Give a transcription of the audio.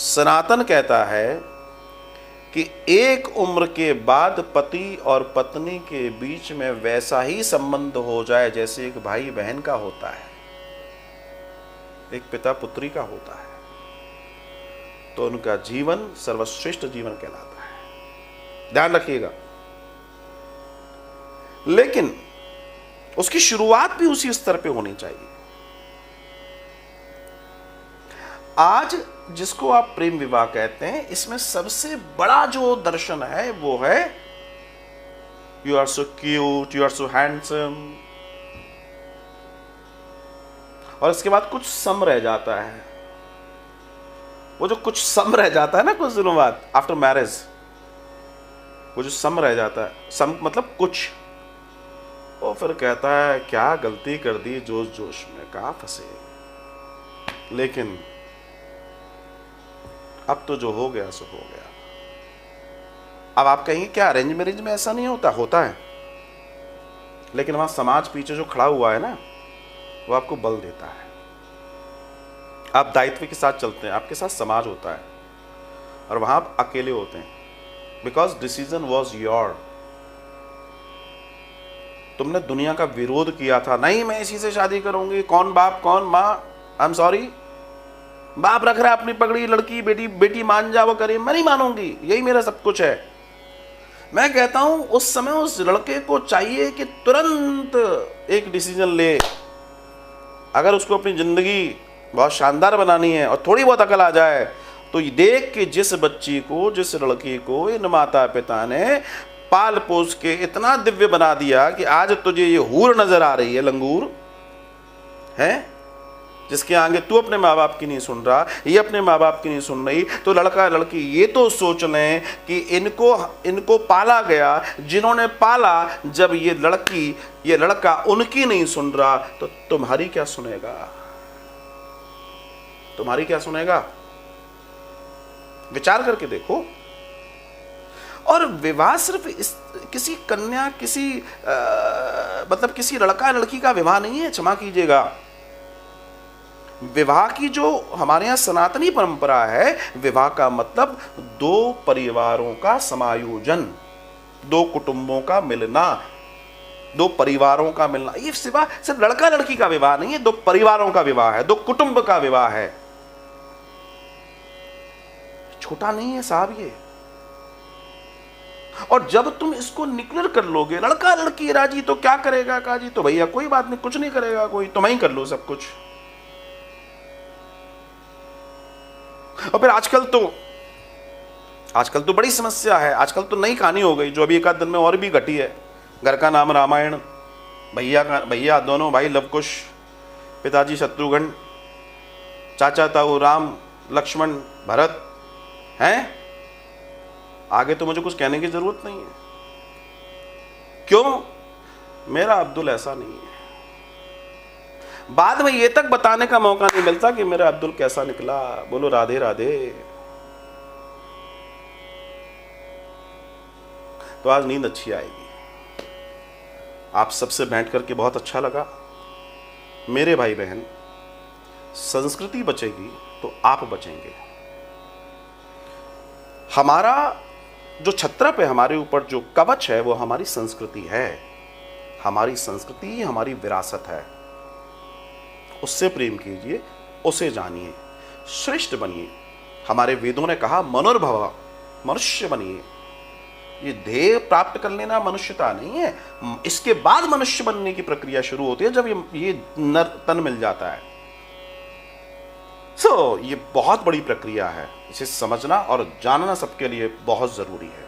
सनातन कहता है कि एक उम्र के बाद पति और पत्नी के बीच में वैसा ही संबंध हो जाए जैसे एक भाई बहन का होता है, एक पिता पुत्री का होता है, तो उनका जीवन सर्वश्रेष्ठ जीवन कहलाता है। ध्यान रखिएगा। लेकिन उसकी शुरुआत भी उसी स्तर पे होनी चाहिए। आज जिसको आप प्रेम विवाह कहते हैं, इसमें सबसे बड़ा जो दर्शन है वो है you are so cute, you are so handsome, और इसके बाद कुछ सम रह जाता है। वो जो कुछ सम रह जाता है ना कुछ दिनों बाद आफ्टर मैरिज, वो जो सम रह जाता है, सम मतलब कुछ, वो फिर कहता है क्या गलती कर दी जोश जोश में, कहाँ फंसे। लेकिन अब तो जो हो गया सो हो गया। अब आप कहेंगे क्या अरेंज मैरिज में ऐसा नहीं होता? होता है, लेकिन वहां समाज पीछे जो खड़ा हुआ है ना, वो आपको बल देता है। आप दायित्व के साथ चलते हैं, आपके साथ समाज होता है, और वहां आप अकेले होते हैं, बिकॉज डिसीजन वॉज योर। तुमने दुनिया का विरोध किया था, नहीं मैं इसी से शादी करूंगी, कौन बाप कौन माँ, आई एम सॉरी, बाप रख रहा है अपनी पगड़ी, लड़की बेटी बेटी मान जा वो करे, मैं नहीं मानूंगी, यही मेरा सब कुछ है। मैं कहता हूं उस समय उस लड़के को चाहिए कि तुरंत एक डिसीजन ले। अगर उसको अपनी जिंदगी बहुत शानदार बनानी है और थोड़ी बहुत अकल आ जाए, तो ये देख कि जिस बच्ची को, जिस लड़की को इन माता पिता ने पाल पोस के इतना दिव्य बना दिया कि आज तुझे ये हूर नजर आ रही है, लंगूर है, जिसके आगे तू अपने माँ बाप की नहीं सुन रहा, ये अपने माँ बाप की नहीं सुन रही, तो लड़का लड़की ये तो सोच लें कि इनको पाला गया, जिन्होंने पाला, जब ये लड़की ये लड़का उनकी नहीं सुन रहा, तो तुम्हारी क्या सुनेगा? तुम्हारी क्या सुनेगा? विचार करके देखो। और विवाह सिर्फ किसी कन्या, किसी मतलब किसी लड़का लड़की का विवाह नहीं है, क्षमा कीजिएगा। विवाह की जो हमारे यहाँ सनातनी परंपरा है, विवाह का मतलब दो परिवारों का समायोजन, दो कुटुंबों का मिलना, दो परिवारों का मिलना। ये सिर्फ लड़का लड़की का विवाह नहीं है, दो परिवारों का विवाह है, दो कुटुंब का विवाह है। छोटा नहीं है साहब ये। और जब तुम इसको निक्लेयर कर लोगे, लड़का लड़की राजी तो क्या करेगा काजी, तो भैया कोई बात नहीं, कुछ नहीं करेगा कोई, तुम ही कर लो सब कुछ। और फिर आजकल तो बड़ी समस्या है, आजकल तो नई कहानी हो गई जो अभी एक आध दिन में और भी घटी है। घर का नाम रामायण, भैया दोनों भाई लवकुश, पिताजी शत्रुघ्न, चाचा ताऊ राम लक्ष्मण भरत हैं। आगे तो मुझे कुछ कहने की जरूरत नहीं है। क्यों? मेरा अब्दुल ऐसा नहीं है। बाद में ये तक बताने का मौका नहीं मिलता कि मेरा अब्दुल कैसा निकला। बोलो राधे राधे। तो आज नींद अच्छी आएगी। आप सबसे भेंट करके बहुत अच्छा लगा। मेरे भाई बहन, संस्कृति बचेगी तो आप बचेंगे। हमारा जो छत्र है, हमारे ऊपर जो कवच है, वो हमारी संस्कृति है। हमारी संस्कृति हमारी विरासत है। उससे प्रेम कीजिए, उसे जानिए, श्रेष्ठ बनिए। हमारे वेदों ने कहा मनुर्भव, मनुष्य बनिए। ये ध्येय प्राप्त कर लेना मनुष्यता नहीं है, इसके बाद मनुष्य बनने की प्रक्रिया शुरू होती है, जब ये नर तन मिल जाता है। ये बहुत बड़ी प्रक्रिया है। इसे समझना और जानना सबके लिए बहुत जरूरी है।